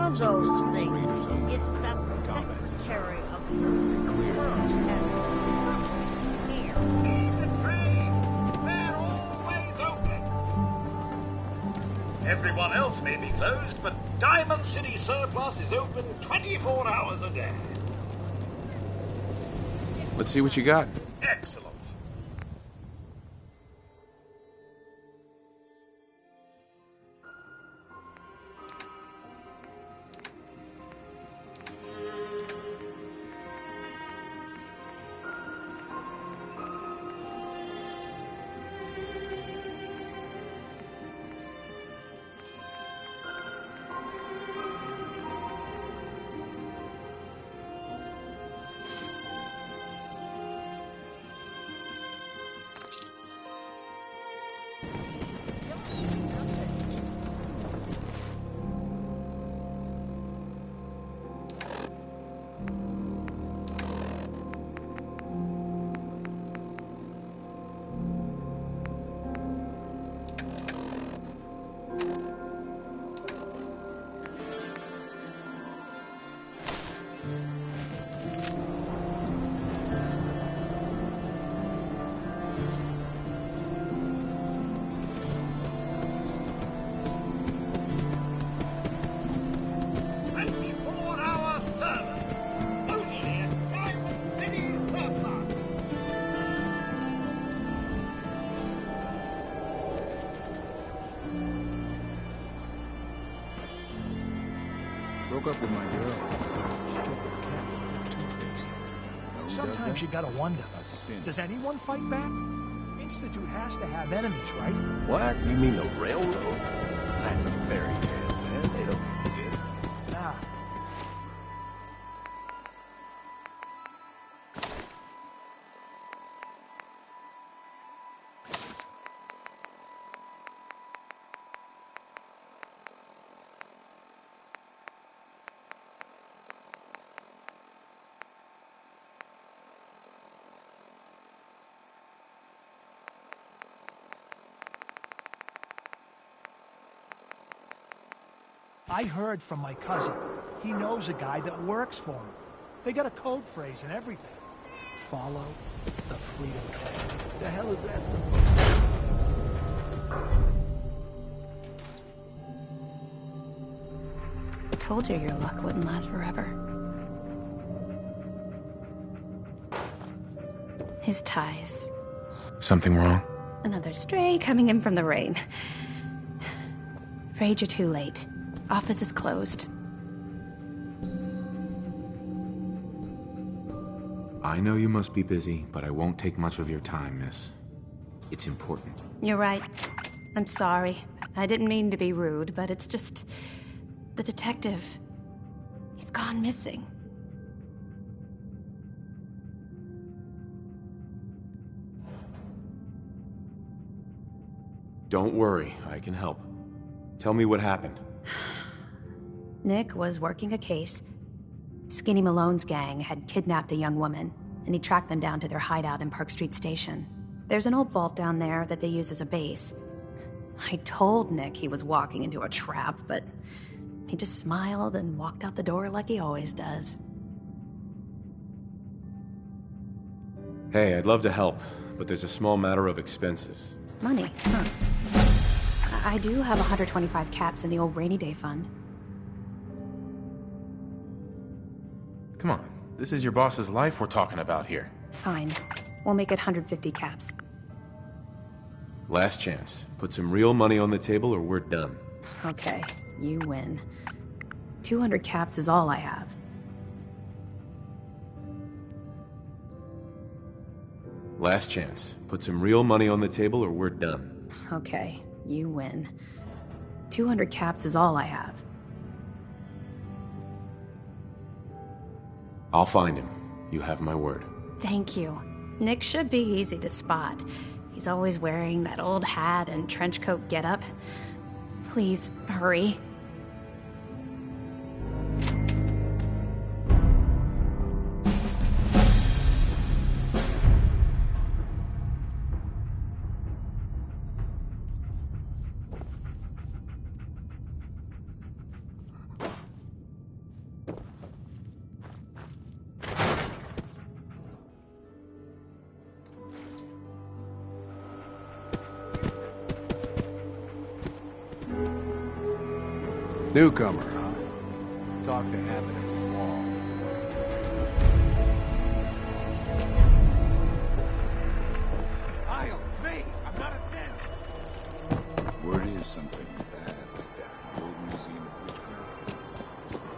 of those things. It's that secretary of his confirmed here. Keep the train. They're always open. Everyone else may be closed, but Diamond City Surplus is open 24 hours a day. Let's see what you got. Excellent. Broke up with my girl. She took the cat. Too crazy. Sometimes you gotta wonder, does anyone fight back? Institute has to have enemies, right? What? You mean the railroad? That's a fairy tale, man. They don't exist. Ah. I heard from my cousin. He knows a guy that works for him. They got a code phrase and everything. Follow the freedom train. The hell is that supposed to be? Told you your luck wouldn't last forever. His ties. Something wrong? Another stray coming in from the rain. Afraid you're too late. Office is closed. I know you must be busy, but I won't take much of your time, miss. It's important. You're right. I'm sorry. I didn't mean to be rude, but it's just... the detective... he's gone missing. Don't worry, I can help. Tell me what happened. Nick was working a case. Skinny Malone's gang had kidnapped a young woman, and he tracked them down to their hideout in Park Street Station. There's an old vault down there that they use as a base. I told Nick he was walking into a trap, but he just smiled and walked out the door like he always does. Hey, I'd love to help, but there's a small matter of expenses. Money, huh? I do have 125 caps in the old rainy day fund. Come on, this is your boss's life we're talking about here. Fine. We'll make it 150 caps. Last chance. Put some real money on the table or we're done. Okay, you win. 200 caps is all I have. Last chance. Put some real money on the table or we're done. Okay, you win. 200 caps is all I have. I'll find him. You have my word. Thank you. Nick should be easy to spot. He's always wearing that old hat and trench coat getup. Please, hurry. Newcomer, huh? Talk to Abbott at the wall. Kyle, it's me! I'm not a sin! Word is something bad like that. Old museum of witchcraft.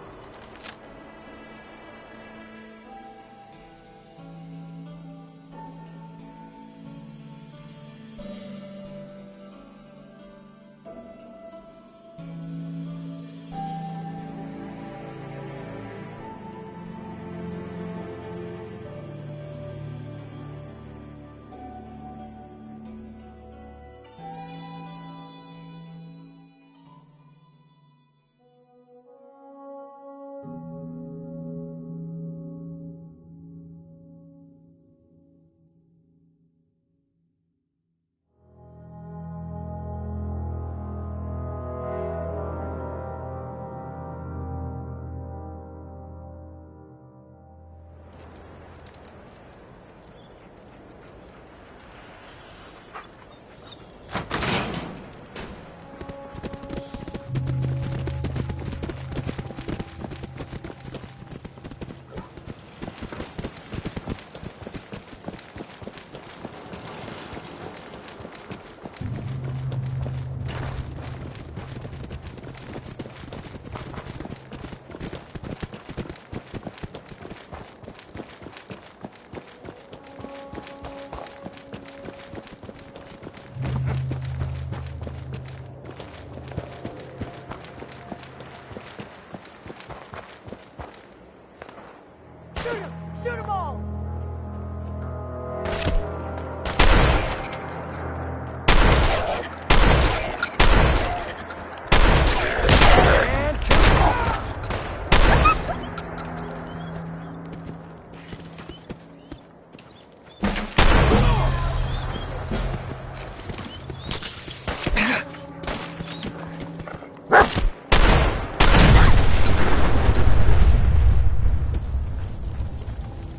Shoot him! Shoot them all!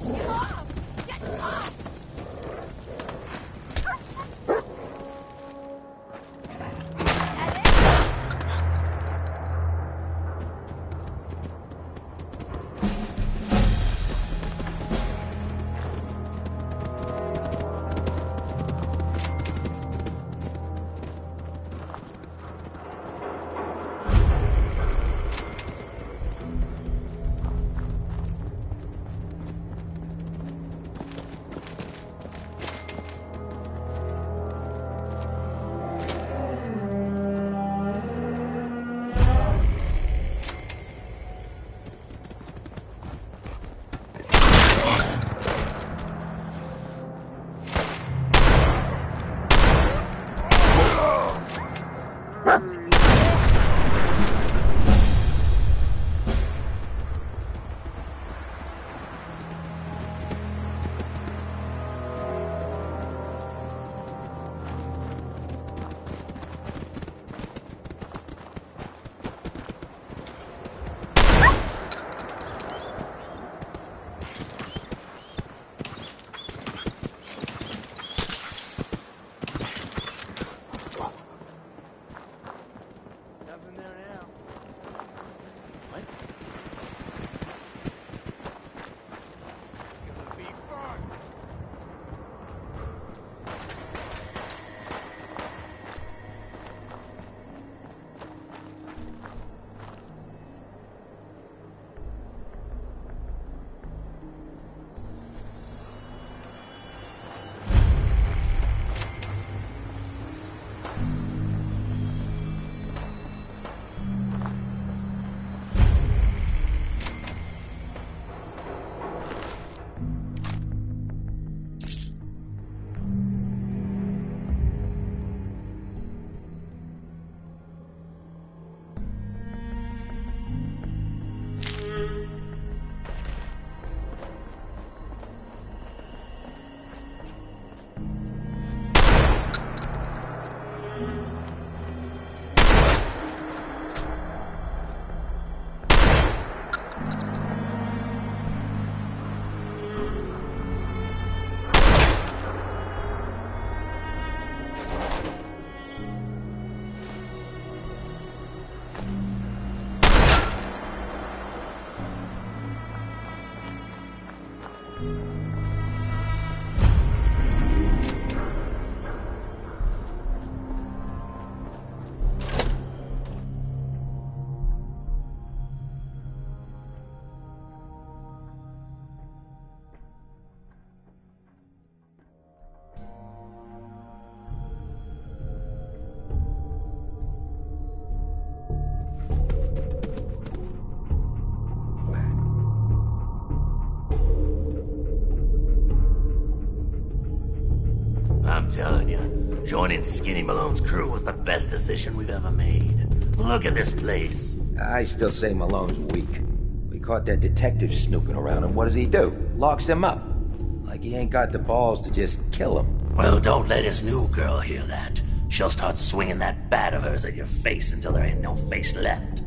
Come on! telling you, joining Skinny Malone's crew was the best decision we've ever made. Look at this place. I still say Malone's weak. We caught that detective snooping around, and what does he do? Locks him up. Like he ain't got the balls to just kill him. Well, don't let his new girl hear that. She'll start swinging that bat of hers at your face until there ain't no face left.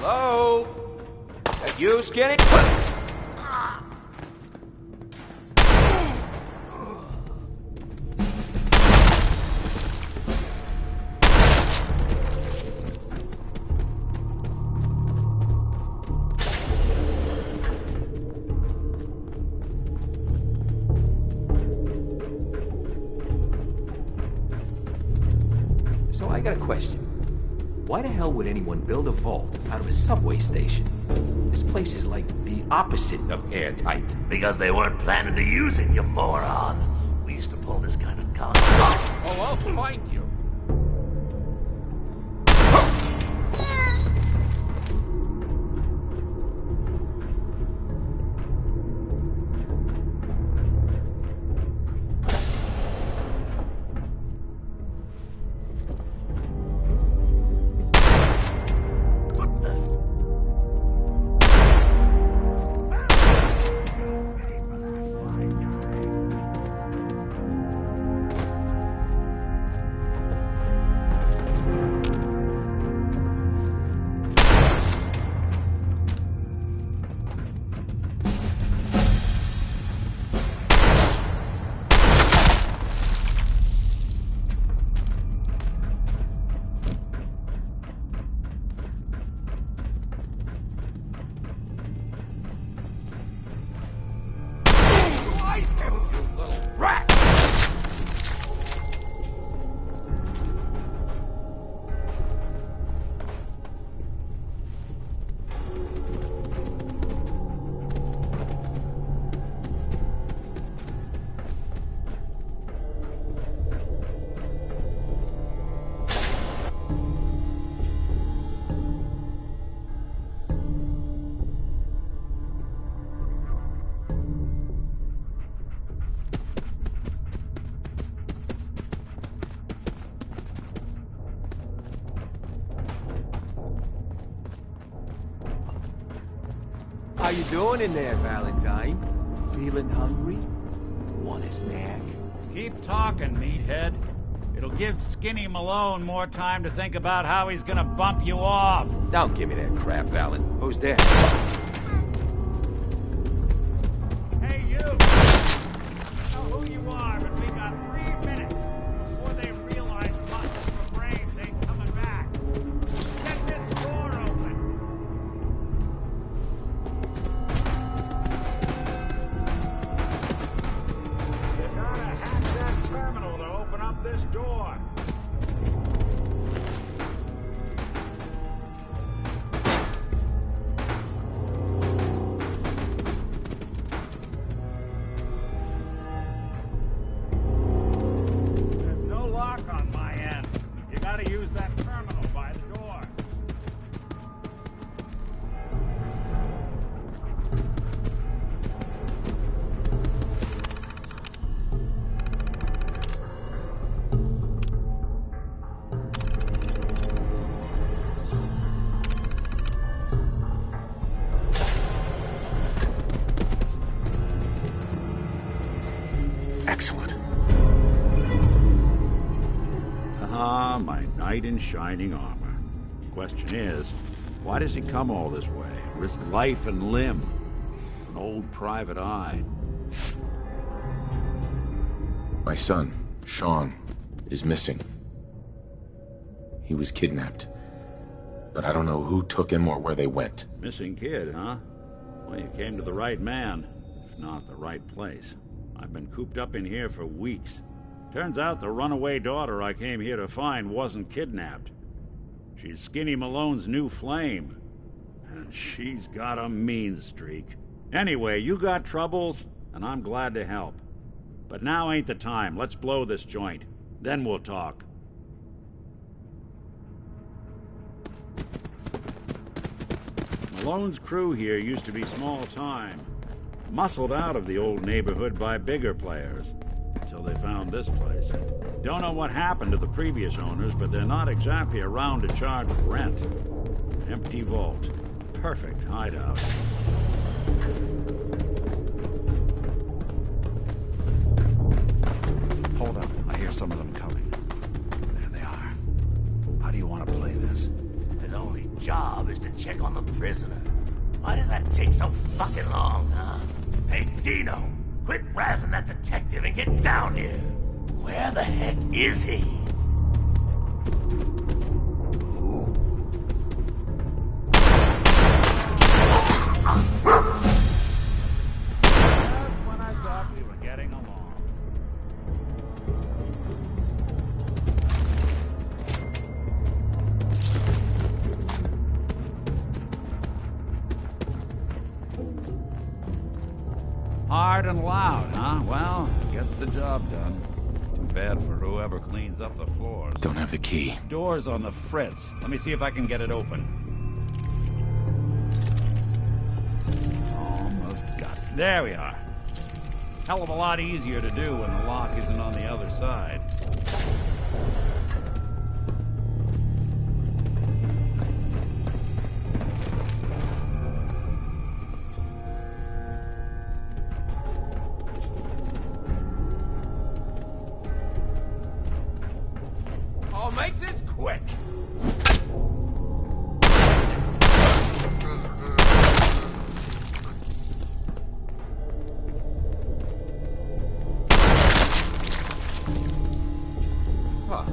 Hello? That you, Skinny? So I got a question. Why the hell would anyone build a vault out of a subway station? This place is like the opposite of airtight. Because they weren't planning to use it, you moron. We used to pull this kind of con. Oh, I'll find you. you doing in there, Valentine? Feeling hungry? Want a snack? Keep talking, meathead. It'll give Skinny Malone more time to think about how he's gonna bump you off. Don't give me that crap, Valen. Who's there? Hey, you! I know who you are, but we got 3 minutes before they realize muscles for brains ain't coming back. Get this door open! You gotta hack that terminal to open up this door. There's no lock on my end. You gotta use that terminal by the door. Excellent. Ah, my knight in shining armor. Question is, why does he come all this way? Risk life and limb. An old private eye. My son, Sean, is missing. He was kidnapped. But I don't know who took him or where they went. Missing kid, huh? Well, you came to the right man, if not the right place. I've been cooped up in here for weeks. Turns out the runaway daughter I came here to find wasn't kidnapped. She's Skinny Malone's new flame. And she's got a mean streak. Anyway, you got troubles, and I'm glad to help. But now ain't the time. Let's blow this joint. Then we'll talk. Malone's crew here used to be small time. Muscled out of the old neighborhood by bigger players. Until they found this place. Don't know what happened to the previous owners, but they're not exactly around to charge rent. Empty vault. Perfect hideout. Hold up. I hear some of them coming. There they are. How do you want to play this? His only job is to check on the prisoner. Why does that take so fucking long, huh? Hey, Dino, quit razzing that detective and get down here. Where the heck is he? Just when I thought we were getting along. Hard and loud, huh? Well, gets the job done. Too bad for whoever cleans up the floors. Don't have the key. Door's on the fritz. Let me see if I can get it open. Almost got it. There we are. Hell of a lot easier to do when the lock isn't on the other side. I'll make this quick. Huh.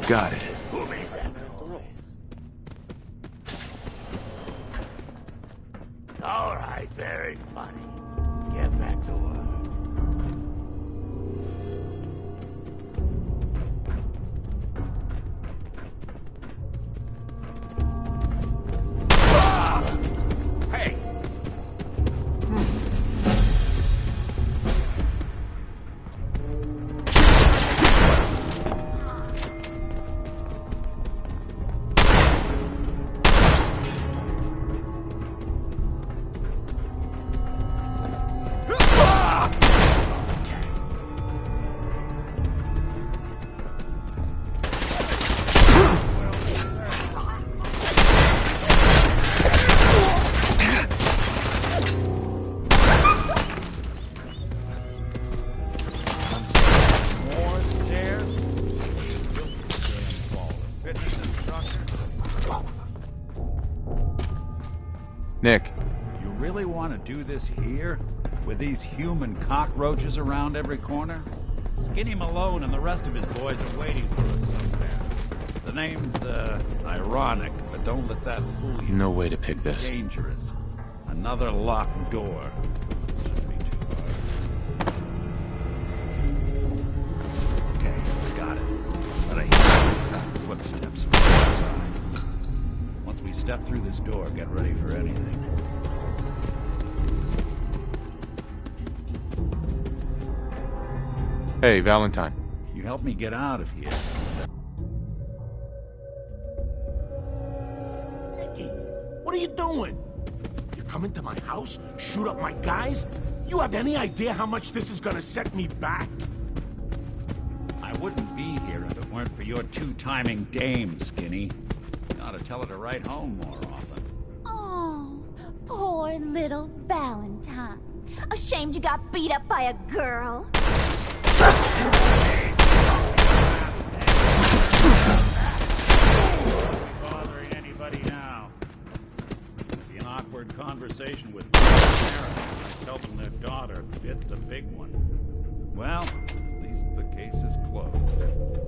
Got it. Who made that noise? All right, very funny. Get back to work. Hey! Nick. You really want to do this here? With these human cockroaches around every corner? Skinny Malone and the rest of his boys are waiting for us somewhere. The name's, ironic, but don't let that fool you. No way to pick this. Dangerous. Another locked door. Shouldn't be too hard. Okay, got it. But I hear footsteps from the outside. Once we step through this door, get ready for anything. Hey, Valentine. You helped me get out of here. What are you doing? You come into my house, shoot up my guys? You have any idea how much this is gonna set me back? I wouldn't be here if it weren't for your two-timing dame, Skinny. You ought to tell her to write home more often. Oh, poor little Valentine. Ashamed you got beat up by a girl. Bothering anybody now? It'd be an awkward conversation with parents. I tell them their daughter bit the big one. Well, at least the case is closed.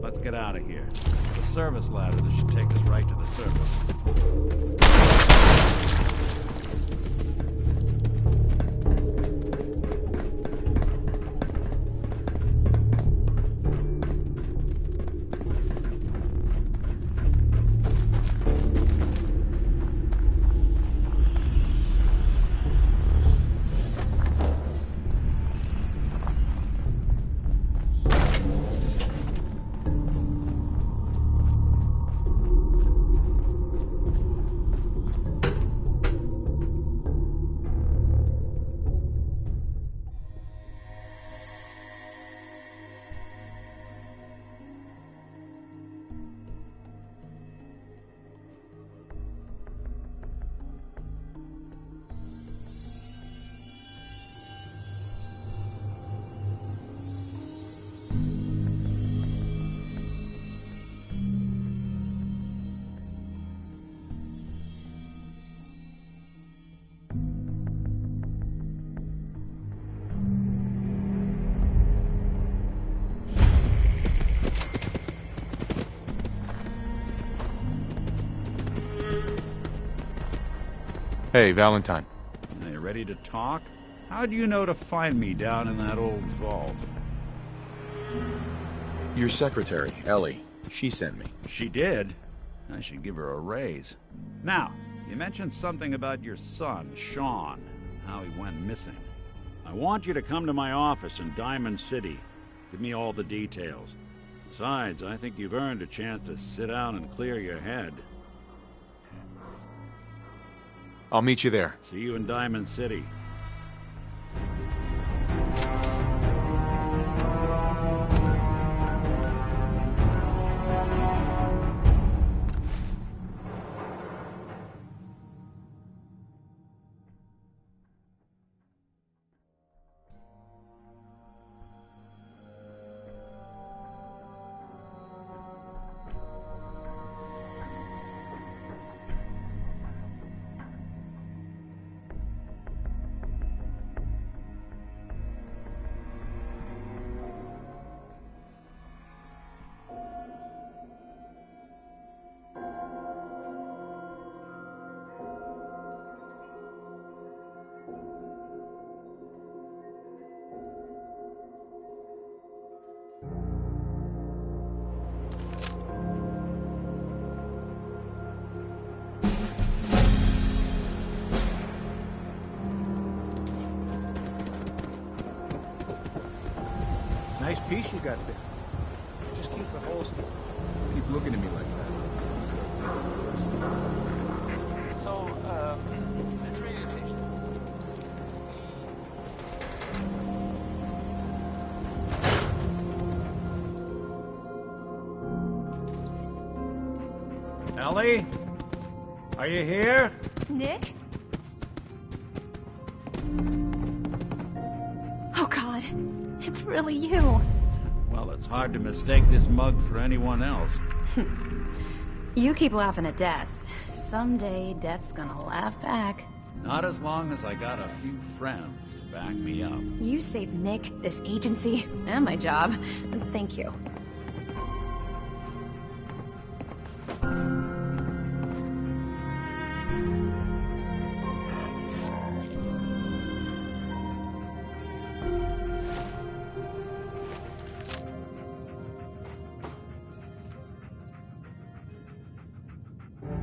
Let's get out of here. The service ladder that should take us right to the surface. Hey, Valentine. Are you ready to talk? How do you know to find me down in that old vault? Your secretary, Ellie. She sent me. She did? I should give her a raise. Now, you mentioned something about your son, Sean, how he went missing. I want you to come to my office in Diamond City. Give me all the details. Besides, I think you've earned a chance to sit down and clear your head. I'll meet you there. See you in Diamond City. Nice piece you got there. Just keep the holster. Keep looking at me like that. So, this radio station. Ellie? Are you here? Nick? Oh, God. It's really you. Well, it's hard to mistake this mug for anyone else. You keep laughing at death. Someday, death's gonna laugh back. Not as long as I got a few friends to back me up. You saved Nick, this agency, and my job. Thank you.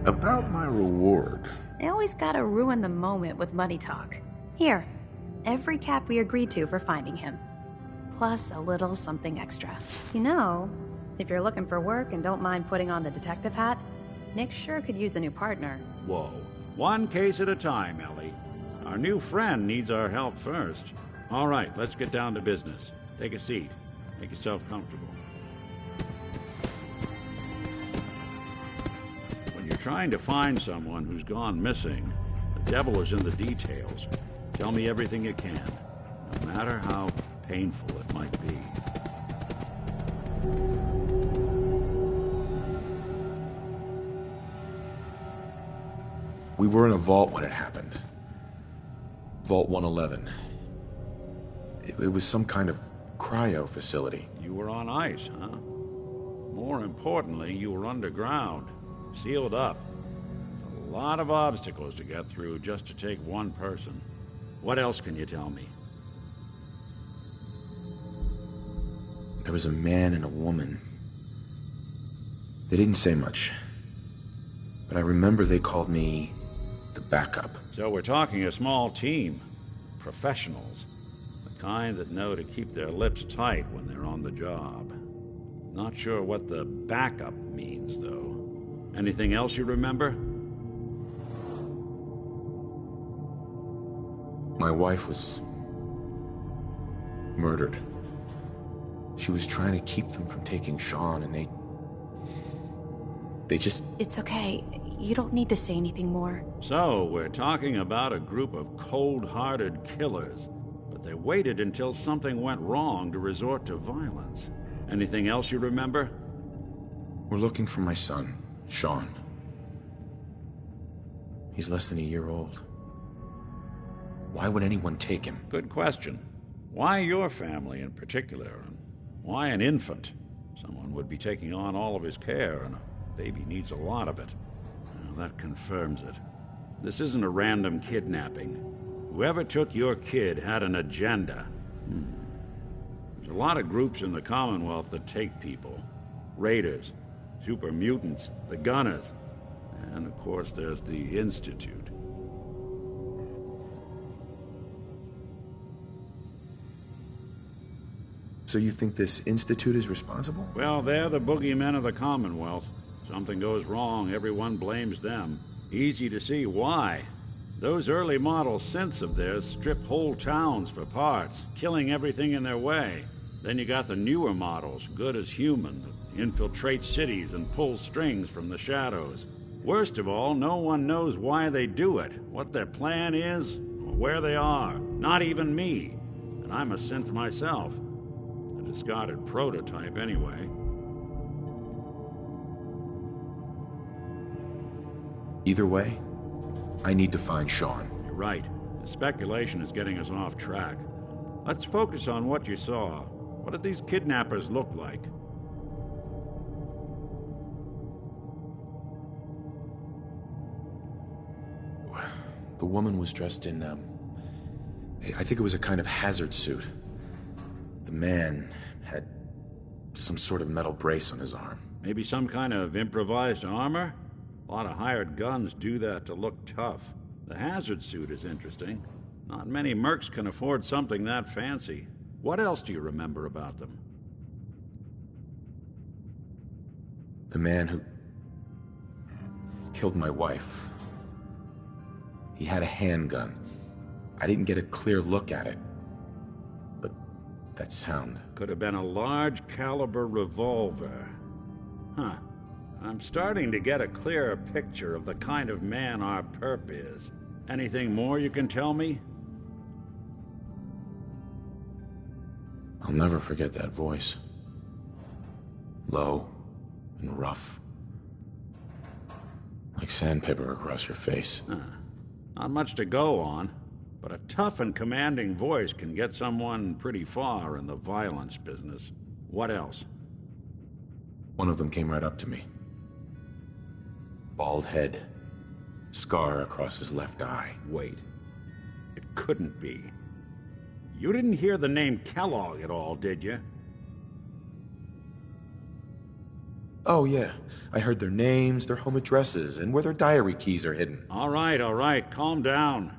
About my reward. I always gotta ruin the moment with money talk. Here, every cap we agreed to for finding him. Plus a little something extra. You know, if you're looking for work and don't mind putting on the detective hat, Nick sure could use a new partner. Whoa. One case at a time, Ellie. Our new friend needs our help first. All right, let's get down to business. Take a seat. Make yourself comfortable. When you're trying to find someone who's gone missing, the devil is in the details. Tell me everything you can, no matter how painful it might be. We were in a vault when it happened. Vault 111. It was some kind of cryo facility. You were on ice, huh? More importantly, you were underground, sealed up. It's a lot of obstacles to get through just to take one person. What else can you tell me? There was a man and a woman. They didn't say much. But I remember they called me the backup. So we're talking a small team. Professionals. The kind that know to keep their lips tight when they're on the job. Not sure what the backup means, though. Anything else you remember? My wife was murdered. She was trying to keep them from taking Sean, and they just... It's okay. You don't need to say anything more. So, we're talking about a group of cold-hearted killers, but they waited until something went wrong to resort to violence. Anything else you remember? We're looking for my son, Sean. He's less than a year old. Why would anyone take him? Good question. Why your family in particular, and why an infant? Someone would be taking on all of his care, and a baby needs a lot of it. Well, that confirms it. This isn't a random kidnapping. Whoever took your kid had an agenda. There's a lot of groups in the Commonwealth that take people. Raiders, super mutants, the Gunners, and of course there's the Institute. So you think this Institute is responsible? Well, they're the boogeymen of the Commonwealth. Something goes wrong, everyone blames them. Easy to see why. Those early model synths of theirs strip whole towns for parts, killing everything in their way. Then you got the newer models, good as human, that infiltrate cities and pull strings from the shadows. Worst of all, no one knows why they do it, what their plan is, or where they are. Not even me. And I'm a synth myself. A discarded prototype, anyway. Either way, I need to find Sean. You're right. The speculation is getting us off track. Let's focus on what you saw. What did these kidnappers look like? The woman was dressed in, I think it was a kind of hazard suit. The man had some sort of metal brace on his arm. Maybe some kind of improvised armor? A lot of hired guns do that to look tough. The hazard suit is interesting. Not many mercs can afford something that fancy. What else do you remember about them? The man who killed my wife. He had a handgun. I didn't get a clear look at it. But that sound... Could have been a large caliber revolver. Huh. I'm starting to get a clearer picture of the kind of man our perp is. Anything more you can tell me? I'll never forget that voice. Low and rough. Like sandpaper across your face. Huh. Not much to go on, but a tough and commanding voice can get someone pretty far in the violence business. What else? One of them came right up to me. Bald head. Scar across his left eye. Wait. It couldn't be. You didn't hear the name Kellogg at all, did you? Oh, yeah. I heard their names, their home addresses, and where their diary keys are hidden. All right. Calm down.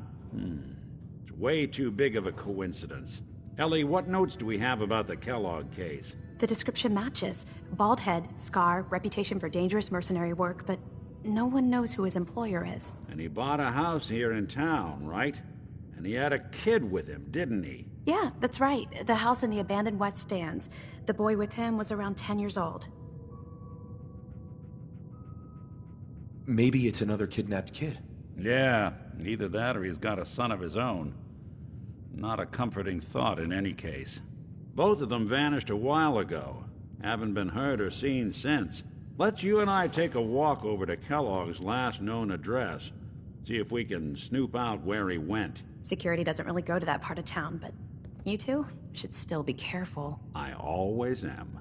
It's way too big of a coincidence. Ellie, what notes do we have about the Kellogg case? The description matches. Bald head, scar, reputation for dangerous mercenary work, but no one knows who his employer is. And he bought a house here in town, right? And he had a kid with him, didn't he? Yeah, that's right. The house in the abandoned West Stands. The boy with him was around 10 years old. Maybe it's another kidnapped kid. Yeah, either that or he's got a son of his own. Not a comforting thought in any case. Both of them vanished a while ago. Haven't been heard or seen since. Let's you and I take a walk over to Kellogg's last known address. See if we can snoop out where he went. Security doesn't really go to that part of town, but you two should still be careful. I always am.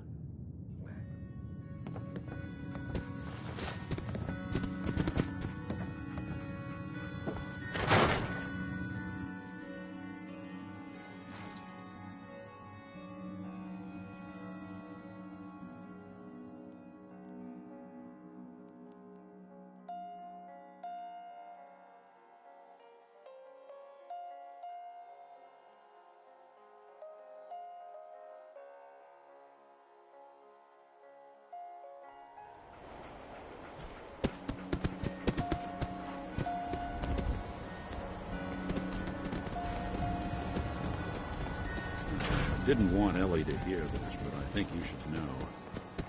Didn't want Ellie to hear this, but I think you should know.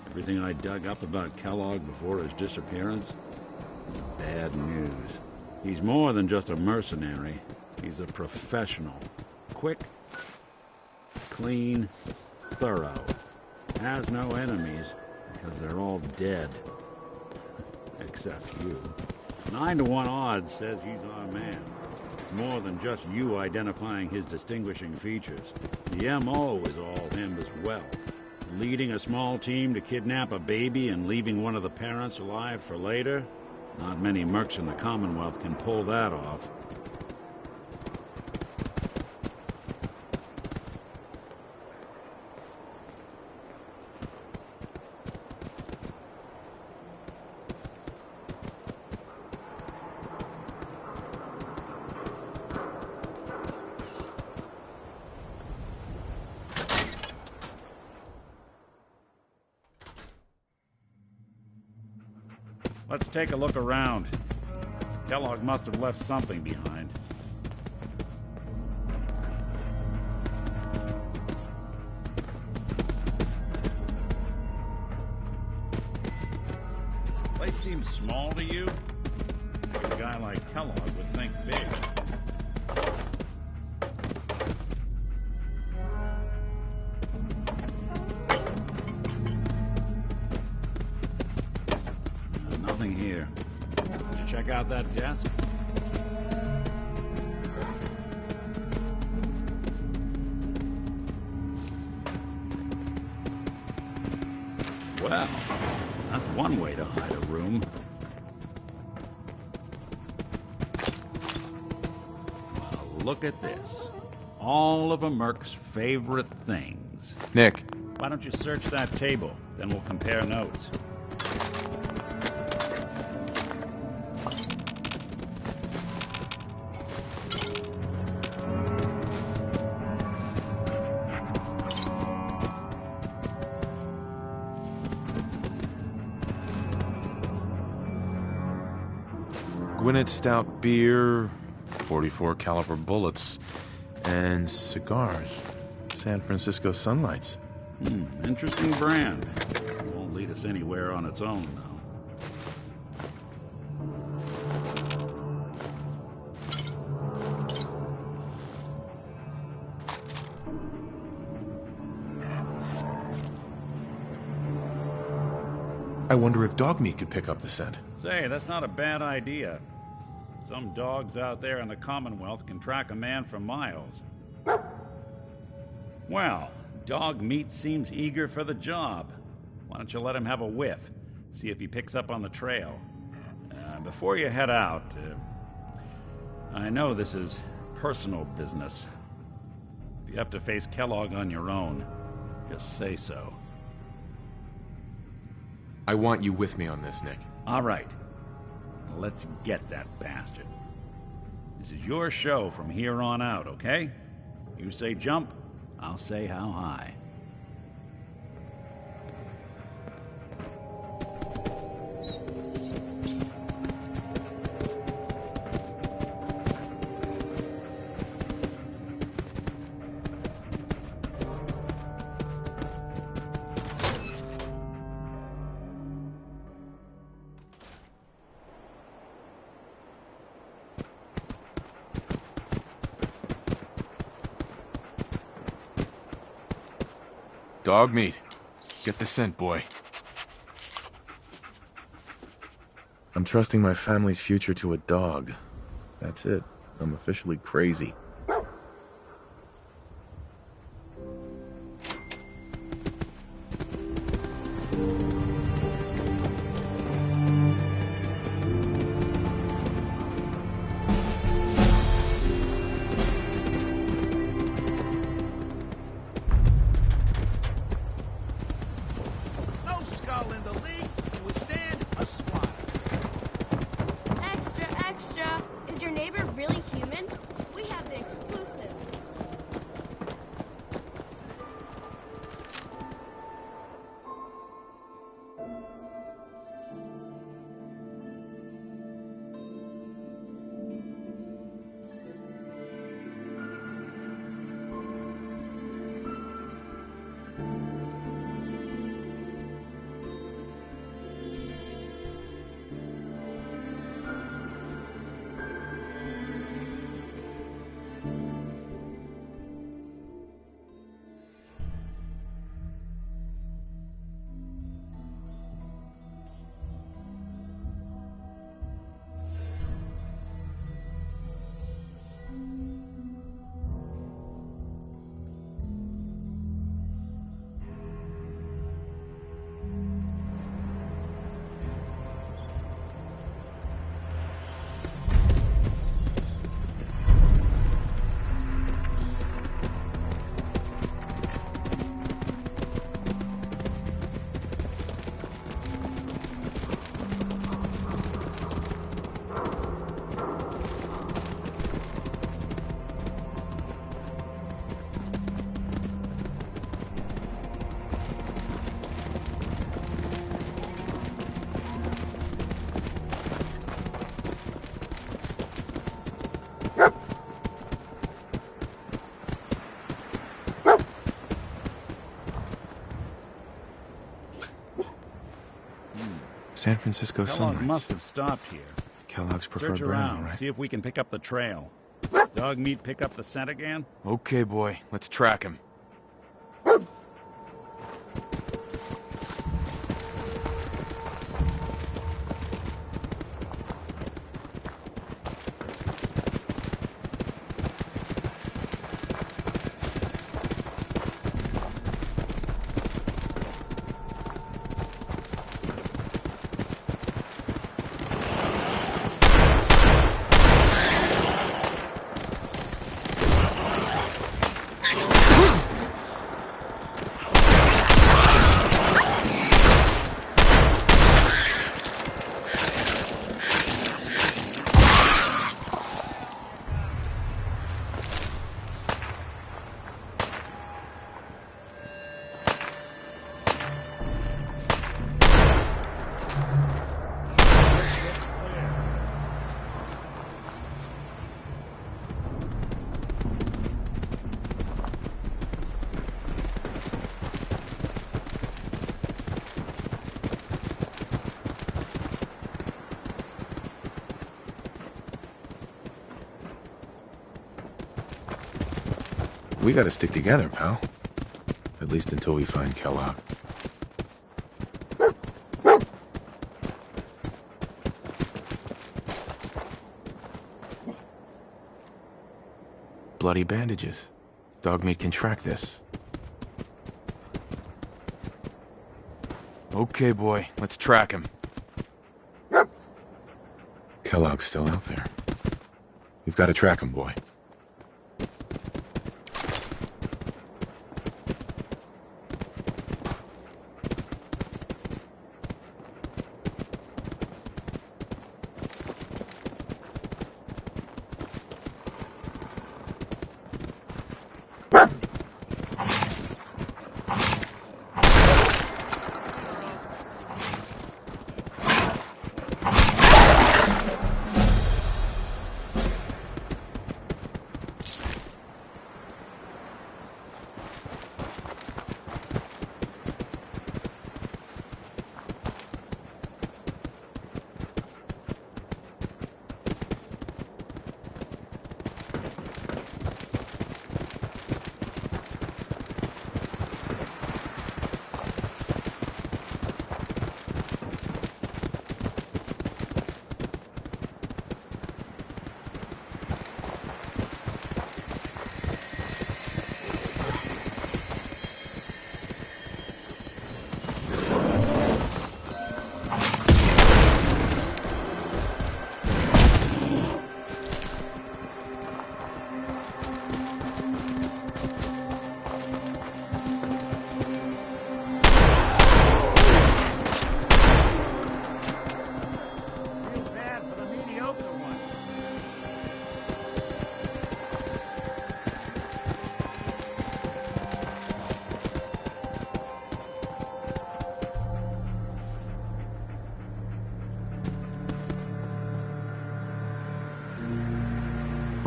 Everything I dug up about Kellogg before his disappearance was bad news. He's more than just a mercenary. He's a professional. Quick, clean, thorough. Has no enemies because they're all dead. Except you. 9 to 1 odds says he's our man. More than just you identifying his distinguishing features. The MO is all him as well. Leading a small team to kidnap a baby and leaving one of the parents alive for later? Not many mercs in the Commonwealth can pull that off. Let's take a look around. Kellogg must have left something behind. Place seems small to you? A guy like Kellogg would think big. Nothing here. Did you check out that desk? Well, that's one way to hide a room. Well, look at this. All of a merc's favorite things. Nick. Why don't you search that table? Then we'll compare notes. Gwinnett Stout beer, 44 caliber bullets, and cigars. San Francisco Sunlights. Interesting brand. Won't lead us anywhere on its own, though. I wonder if dog meat could pick up the scent. Say, that's not a bad idea. Some dogs out there in the Commonwealth can track a man for miles. Well, Dog Meat seems eager for the job. Why don't you let him have a whiff? See if he picks up on the trail. Before you head out, I know this is personal business. If you have to face Kellogg on your own, just say so. I want you with me on this, Nick. All right. Let's get that bastard. This is your show from here on out, okay? You say jump, I'll say how high. Dog Meat. Get the scent, boy. I'm trusting my family's future to a dog. That's it. I'm officially crazy. San Francisco Kellogg sunrise. must have stopped here. Kellogg's preferred Search brand, around, right? see if we can pick up the trail. Dog Meat pick up the scent again? Okay, boy. Let's track him. We gotta stick together, pal. At least until we find Kellogg. bloody bandages. Dogmeat can track this. Okay, boy, let's track him. Kellogg's still out there. We've got to track him, boy.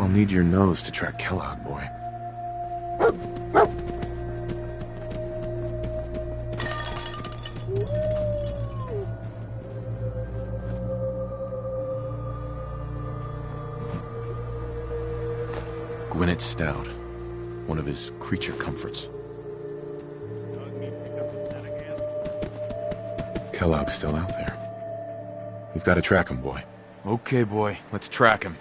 I'll need your nose to track Kellogg, boy. Gwinnett Stout. One of his creature comforts. Kellogg's still out there. We've got to track him, boy. Okay, boy, let's track him.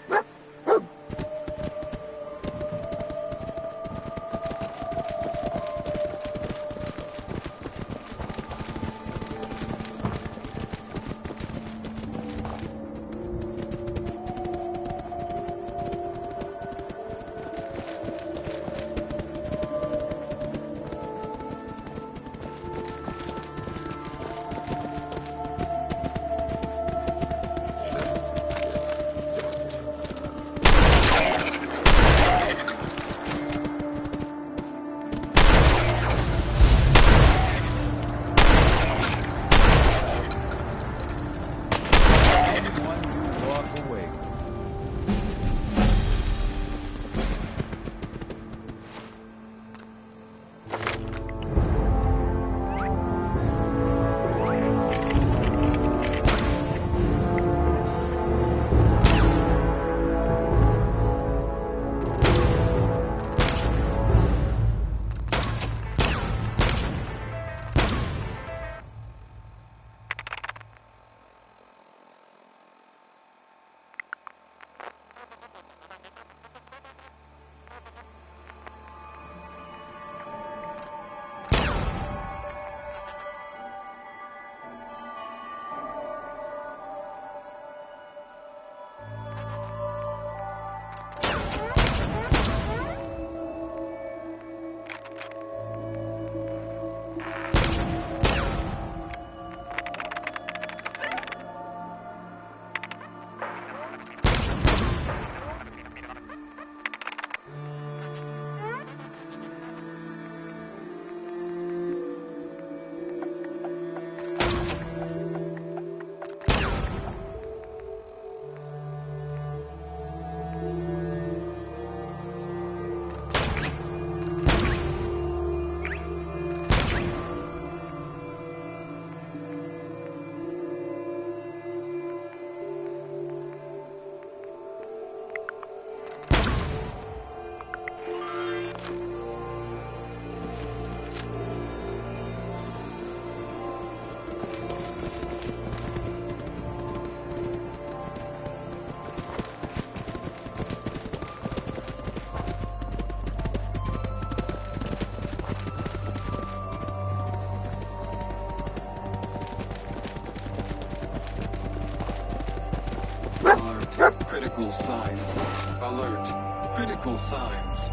Critical signs. Alert. Critical signs.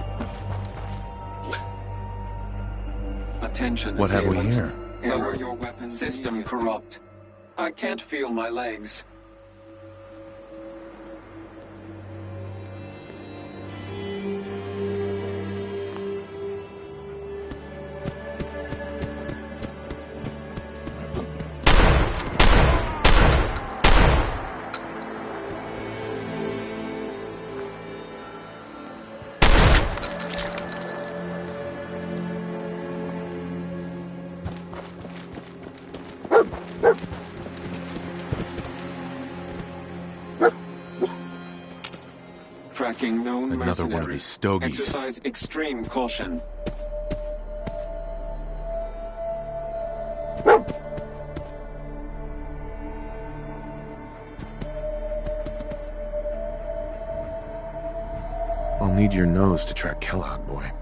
Attention, What have we assailant. here? Lower your weapon. System corrupt. I can't feel my legs. Tracking known Another one of mercenaries. these stogies. Exercise extreme caution. I'll need your nose to track Kellogg, boy.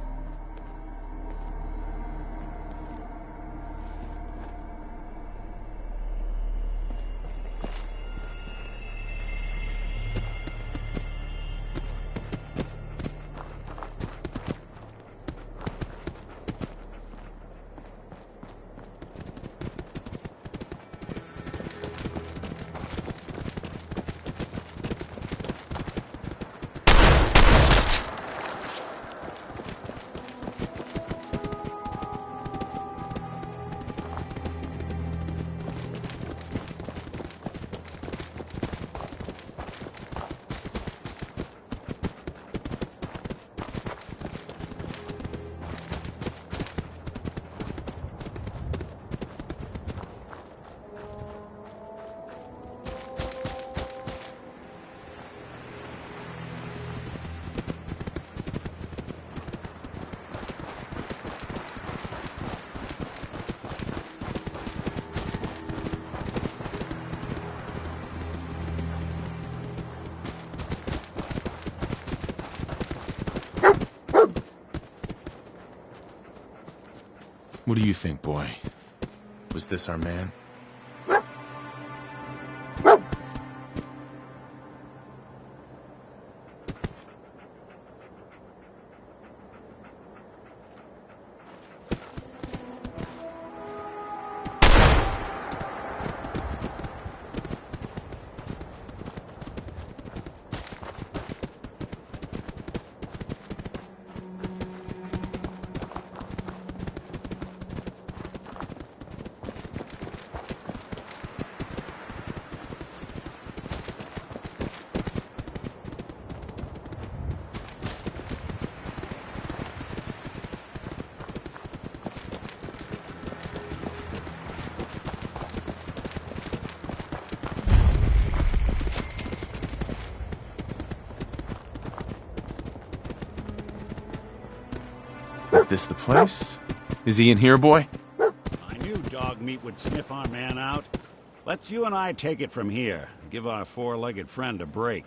What do you think, boy? Was this our man? Is this the place? Is he in here, boy? I knew dog meat would sniff our man out. Let's you and I take it from here. Give our four-legged friend a break.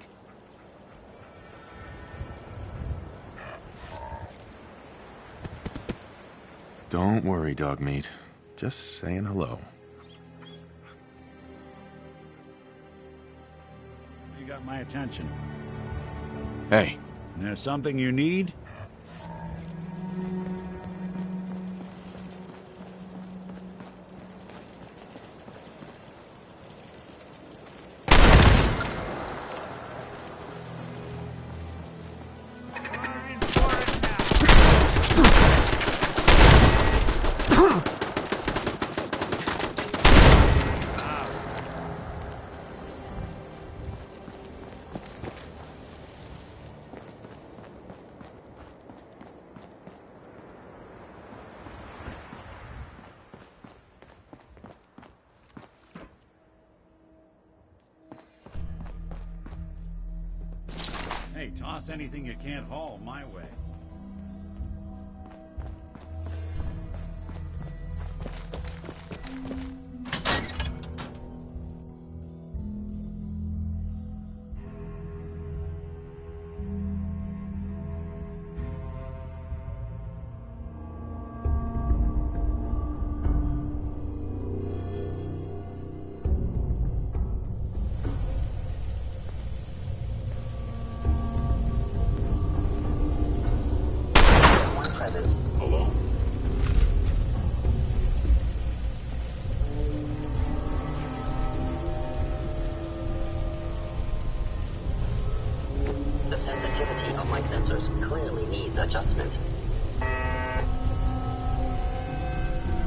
Don't worry, dog meat. Just saying hello. You got my attention. Hey. There's something you need? Hey, toss anything you can't haul my way. sensors clearly needs adjustment.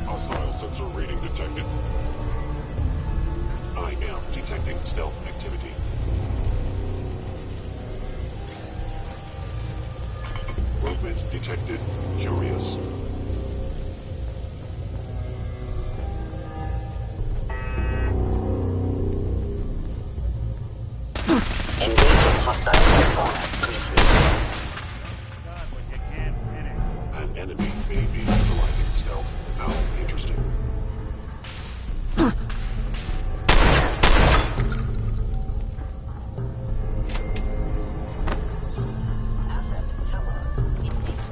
Hostile sensor reading detected. I am detecting stealth activity. Movement detected. Curious. Engaging hostile aircraft. An enemy may be utilizing stealth. How interesting. Asset Kellogg. In danger.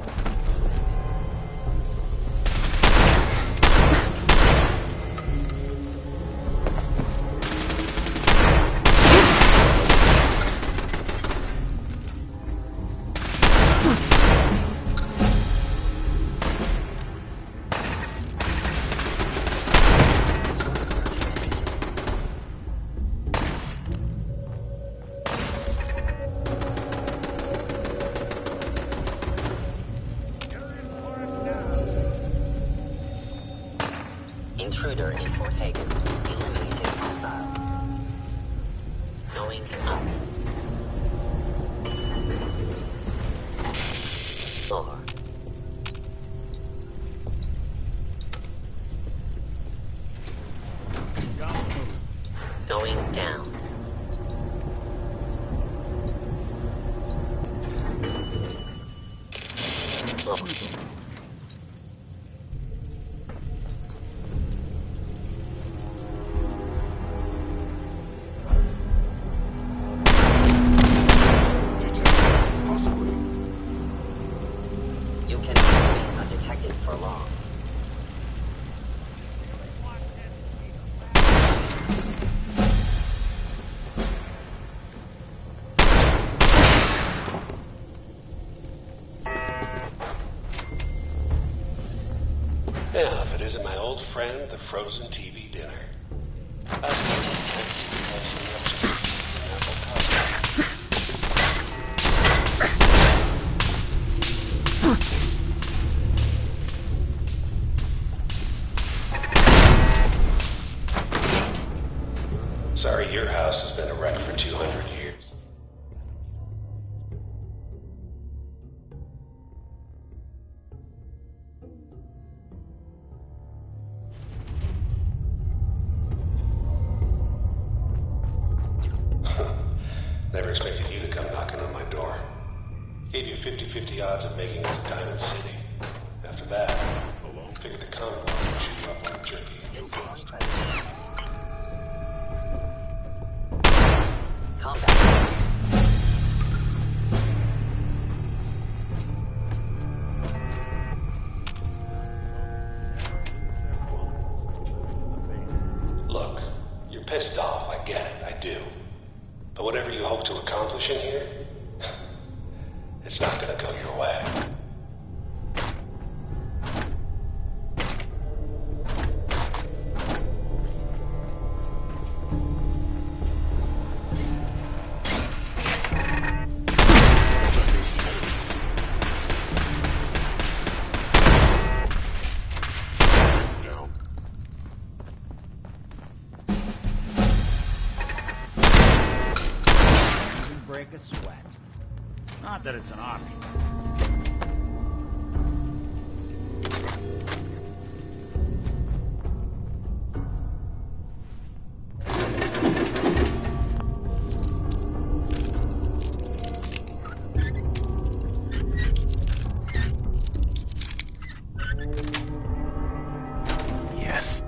Intruder in Fort Hagen. Eliminated hostile. Going up. Floor. Going down. Floor. You can remain undetected for long. Yeah, if it isn't my old friend, the frozen TV dinner. Sorry, your house has been a wreck for 200 years. Never expected you to come knocking on my door. Gave you 50-50 odds of making it to Diamond City. After that, figured the Commonwealth would shoot you up like jerky. You lost. Combat. Look, you're pissed off, I get it, I do. But whatever you hope to accomplish in here, it's not gonna go your way. Break a sweat. Not that it's an option. Yes.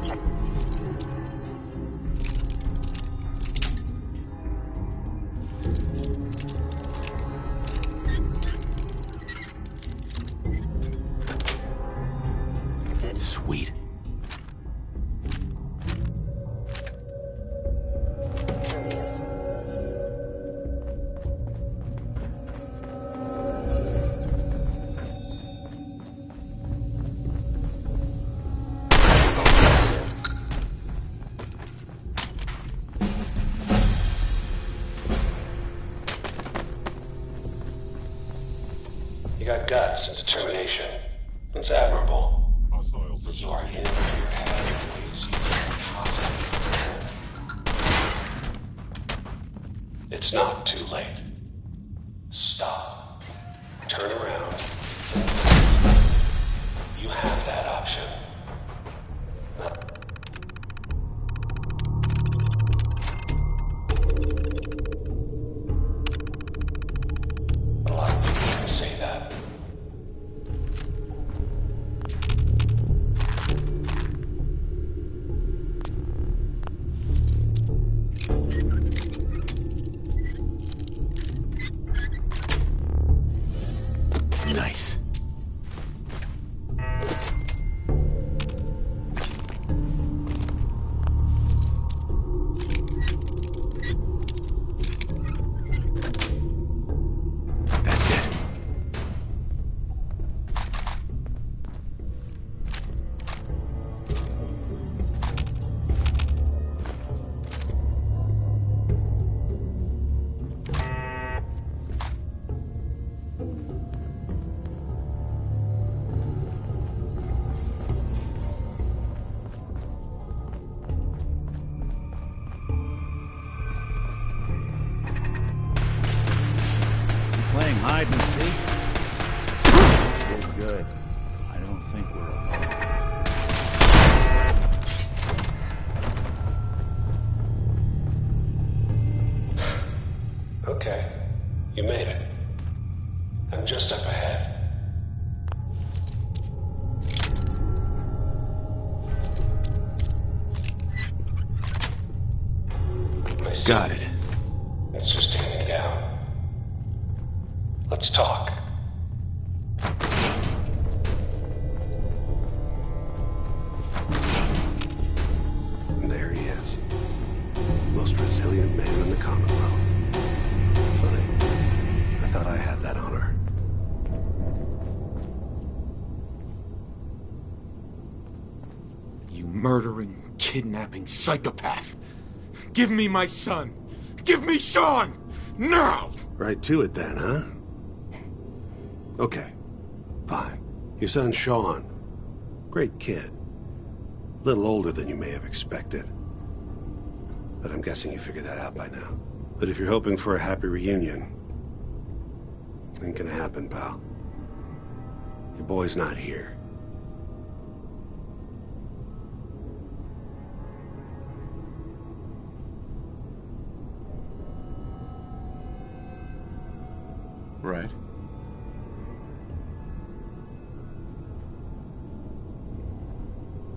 detect. Sweet. You got guts and determination. It's admirable. But you are in your head in ways you can't possibly understand. It's not too late. Stop. Turn around. You have that option. A lot of people can say that. Nice. That's it. Playing hide and seek? Still good. I don't think we're alone. Okay. You made it. I'm just up ahead. Got it. It's just hanging down. Let's talk. And there he is. Most resilient man in the Commonwealth. Funny. I thought I had that honor. You murdering, kidnapping psychopath. Give me my son. Give me Sean! Now! Right to it then, huh? Okay. Fine. Your son Sean. Great kid. Little older than you may have expected. But I'm guessing you figured that out by now. But if you're hoping for a happy reunion, ain't gonna happen, pal. Your boy's not here. Right.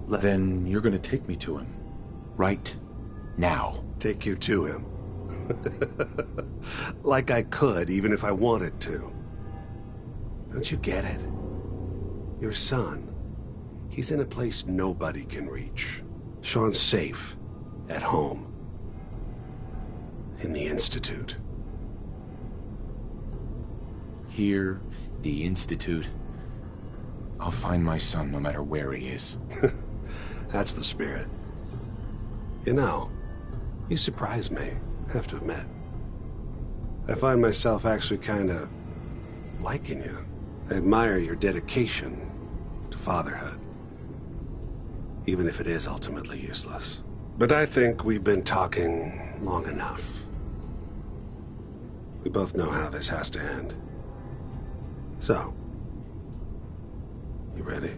Then you're gonna take me to him. Right now. Take you to him. Like I could, even if I wanted to. Don't you get it? Your son. He's in a place nobody can reach. Sean's safe. At home. In the Institute. Here, the Institute. I'll find my son no matter where he is. That's the spirit. You know, you surprise me, have to admit. I find myself actually kind of liking you. I admire your dedication to fatherhood. Even if it is ultimately useless. But I think we've been talking long enough. We both know how this has to end. So, you ready?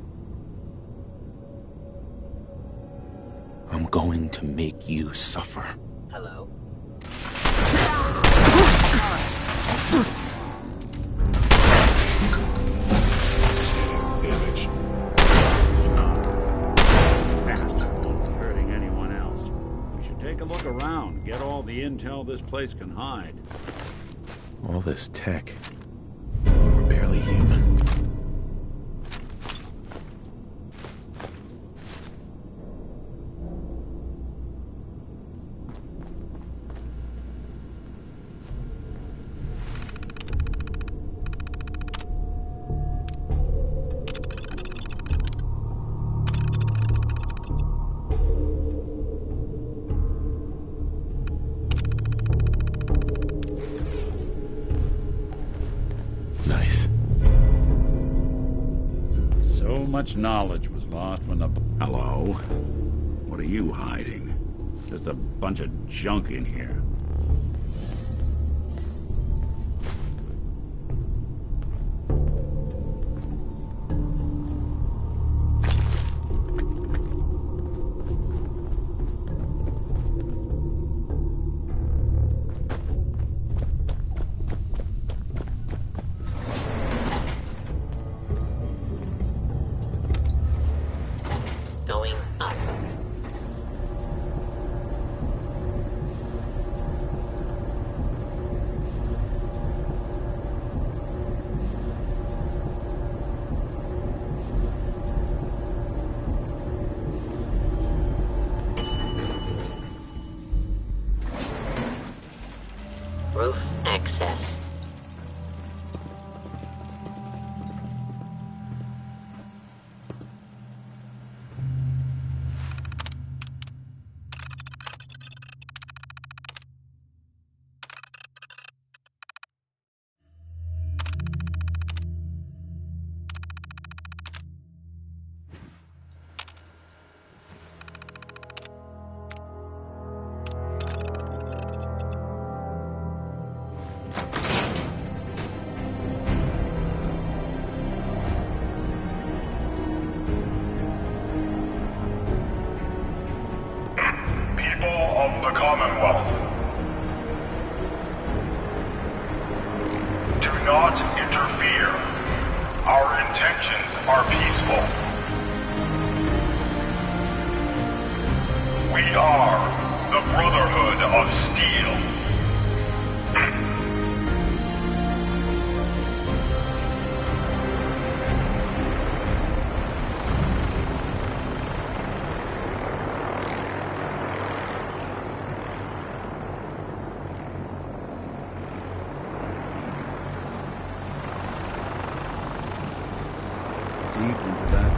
I'm going to make you suffer. Hello? Bastard won't Take a look around. Get all the intel this place can hide. All this tech. We're barely human. Nice. So much knowledge was lost when the... Hello? What are you hiding? Just a bunch of junk in here. Going up. Roof access. Of the Commonwealth. Do not interfere. Our intentions are peaceful. We are the Brotherhood of Steel. Deep into that